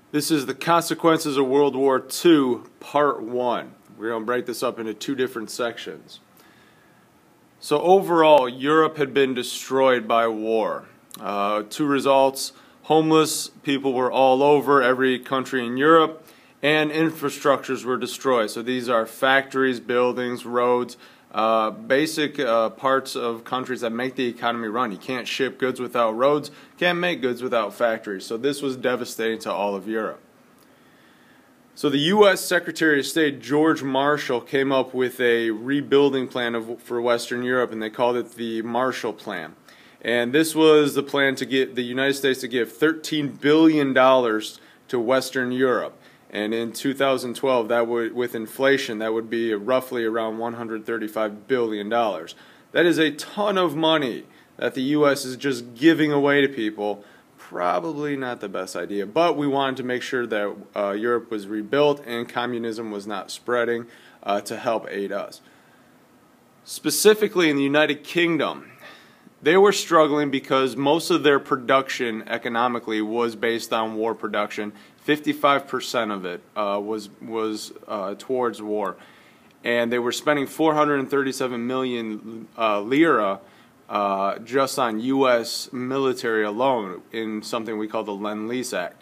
This is the consequences of World War II, Part 1. We're going to break this up into two different sections. So overall, Europe had been destroyed by war. Two results: homeless people were all over every country in Europe, and infrastructures were destroyed. So these are factories, buildings, roads, basic parts of countries that make the economy run. You can't ship goods without roads, can't make goods without factories. So this was devastating to all of Europe. So the U.S. Secretary of State George Marshall came up with a rebuilding plan for Western Europe, and they called it the Marshall Plan. And this was the plan to get the United States to give $13 billion to Western Europe. And in 2012, that would, with inflation, that would be roughly around $135 billion. That is a ton of money that the U.S. is just giving away to people. Probably not the best idea, but we wanted to make sure that Europe was rebuilt and communism was not spreading to help aid us. Specifically in the United Kingdom, they were struggling because most of their production economically was based on war production. 55% of it was towards war, and they were spending 437 million lira just on U.S. military alone in something we call the Lend-Lease Act.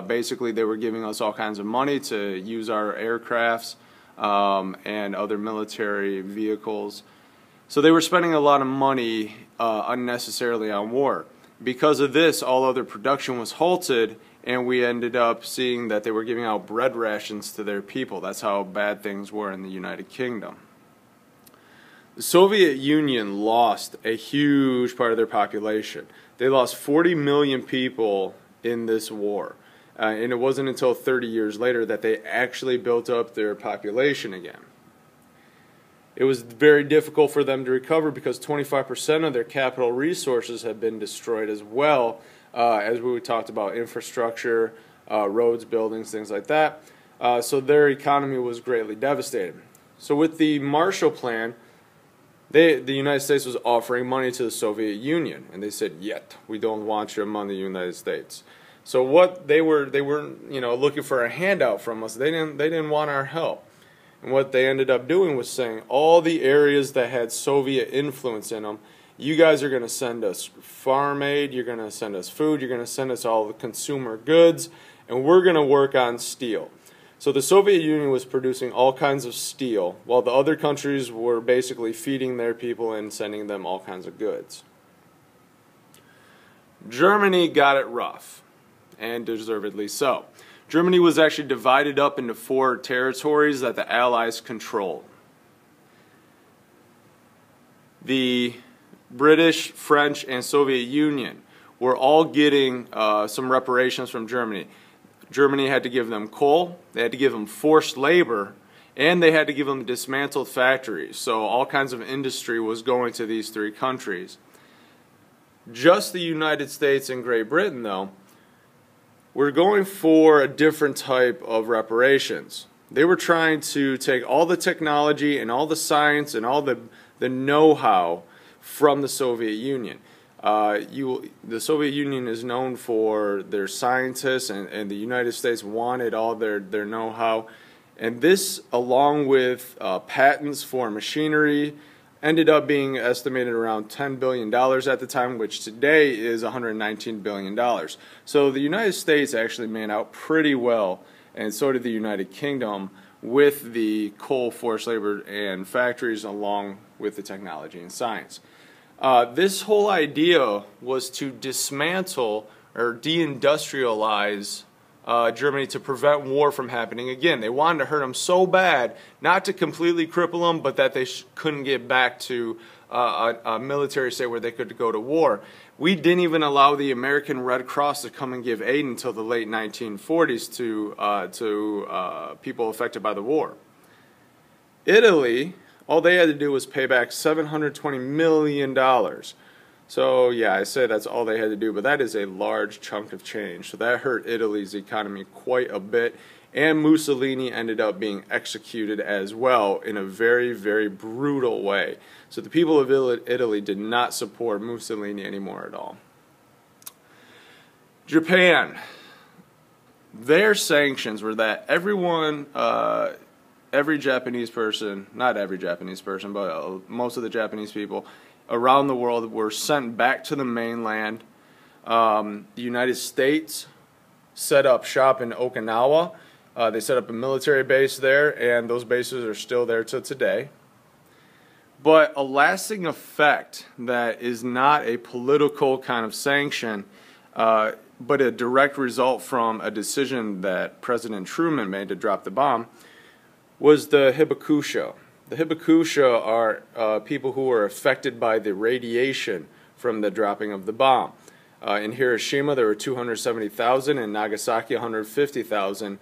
Basically, they were giving us all kinds of money to use our aircrafts and other military vehicles. So they were spending a lot of money unnecessarily on war. Because of this, all other production was halted, and we ended up seeing that they were giving out bread rations to their people. That's how bad things were in the United Kingdom. The Soviet Union lost a huge part of their population. They lost 40 million people in this war. And it wasn't until 30 years later that they actually built up their population again. It was very difficult for them to recover because 25% of their capital resources had been destroyed as well, as we talked about infrastructure, roads, buildings, things like that. So their economy was greatly devastated. So with the Marshall Plan, the United States was offering money to the Soviet Union, and they said, "Yet we don't want your money, United States." So what they were looking for a handout from us. They didn't want our help. And what they ended up doing was saying, all the areas that had Soviet influence in them, you guys are going to send us farm aid, you're going to send us food, you're going to send us all the consumer goods, and we're going to work on steel. So the Soviet Union was producing all kinds of steel, while the other countries were basically feeding their people and sending them all kinds of goods. Germany got it rough, and deservedly so. Germany was actually divided up into 4 territories that the Allies controlled. The British, French, and Soviet Union were all getting some reparations from Germany. Germany had to give them coal, they had to give them forced labor, and they had to give them dismantled factories. So all kinds of industry was going to these 3 countries. Just the United States and Great Britain, though, we're going for a different type of reparations. They were trying to take all the technology and all the science and all the know-how from the Soviet Union. The Soviet Union is known for their scientists, and the United States wanted all their know-how. And this, along with patents for machinery, ended up being estimated around $10 billion at the time, which today is $119 billion. So the United States actually made out pretty well, and so did the United Kingdom, with the coal, forced labor, and factories, along with the technology and science. This whole idea was to dismantle or deindustrialize Germany to prevent war from happening again. They wanted to hurt them so bad, not to completely cripple them, but that they couldn't get back to a military state where they could go to war. We didn't even allow the American Red Cross to come and give aid until the late 1940s to people affected by the war. Italy, all they had to do was pay back $720 million. So yeah, I say that's all they had to do, but that is a large chunk of change. So that hurt Italy's economy quite a bit, and Mussolini ended up being executed as well in a very, very brutal way. So the people of Italy did not support Mussolini anymore at all. Japan. their sanctions were that everyone, every Japanese person, not every Japanese person, but most of the Japanese people around the world were sent back to the mainland. The United States set up shop in Okinawa. They set up a military base there, and those bases are still there to today. But a lasting effect that is not a political kind of sanction, but a direct result from a decision that President Truman made to drop the bomb, was the hibakusha. The hibakusha are people who were affected by the radiation from the dropping of the bomb. In Hiroshima, there were 270,000. In Nagasaki, 150,000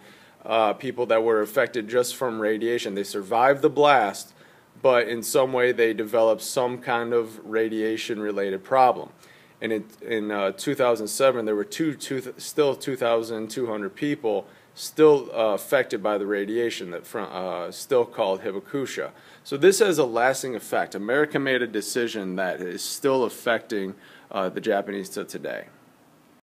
people that were affected just from radiation. They survived the blast, but in some way they developed some kind of radiation-related problem. And in 2007, there were still 2,200 people still affected by the radiation, that still called hibakusha. So this has a lasting effect. America made a decision that is still affecting the Japanese to today.